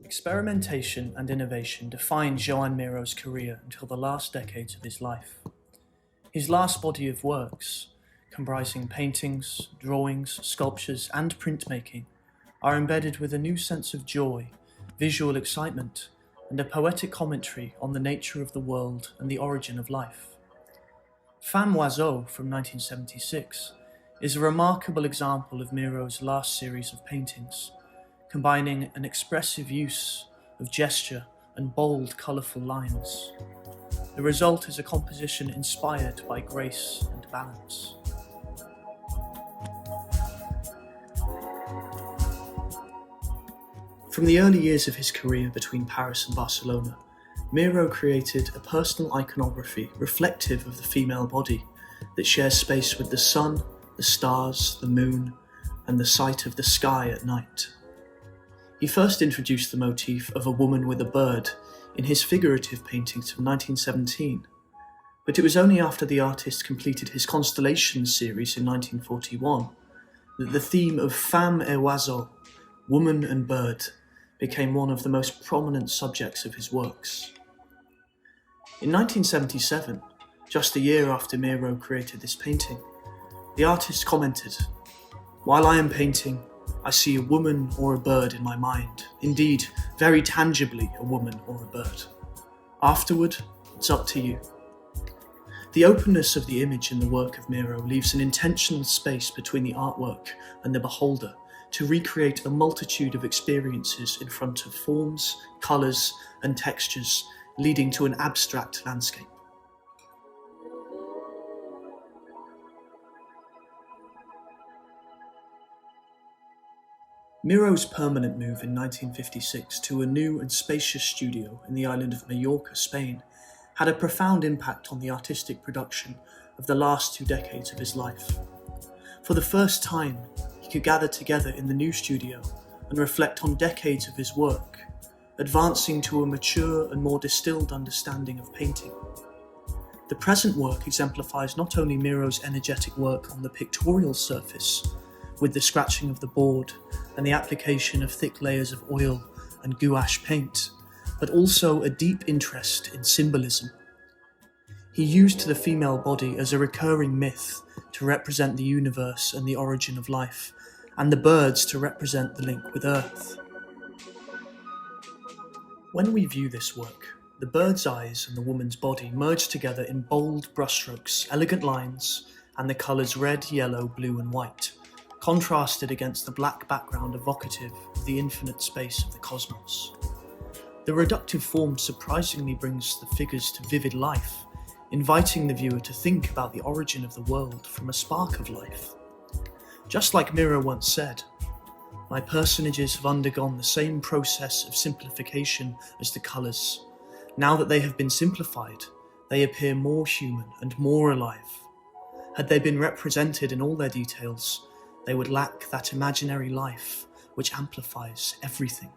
Experimentation and innovation defined Joan Miró's career until the last decades of his life. His last body of works, comprising paintings, drawings, sculptures, and printmaking, are embedded with a new sense of joy, visual excitement, and a poetic commentary on the nature of the world and the origin of life. Femme Oiseaux from 1976 is a remarkable example of Miró's last series of paintings, combining an expressive use of gesture and bold, colourful lines. The result is a composition inspired by grace and balance. From the early years of his career between Paris and Barcelona, Miro created a personal iconography reflective of the female body that shares space with the sun, the stars, the moon, and the sight of the sky at night. He first introduced the motif of a woman with a bird in his figurative paintings from 1917, but it was only after the artist completed his Constellations series in 1941 that the theme of femme et oiseau, woman and bird, became one of the most prominent subjects of his works. In 1977, just a year after Miro created this painting, the artist commented, "While I am painting, I see a woman or a bird in my mind, indeed, very tangibly a woman or a bird. Afterward, it's up to you." The openness of the image in the work of Miro leaves an intentional space between the artwork and the beholder to recreate a multitude of experiences in front of forms, colours, and textures, leading to an abstract landscape. Miro's permanent move in 1956 to a new and spacious studio in the island of Mallorca, Spain, had a profound impact on the artistic production of the last 2 decades of his life. For the first time, he could gather together in the new studio and reflect on decades of his work, advancing to a mature and more distilled understanding of painting. The present work exemplifies not only Miro's energetic work on the pictorial surface, with the scratching of the board and the application of thick layers of oil and gouache paint, but also a deep interest in symbolism. He used the female body as a recurring myth to represent the universe and the origin of life, and the birds to represent the link with Earth. When we view this work, the bird's eyes and the woman's body merge together in bold brushstrokes, elegant lines, and the colours red, yellow, blue and white, contrasted against the black background evocative of the infinite space of the cosmos. The reductive form surprisingly brings the figures to vivid life, inviting the viewer to think about the origin of the world from a spark of life. Just like Miro once said, "My personages have undergone the same process of simplification as the colours. Now that they have been simplified, they appear more human and more alive. Had they been represented in all their details, they would lack that imaginary life which amplifies everything."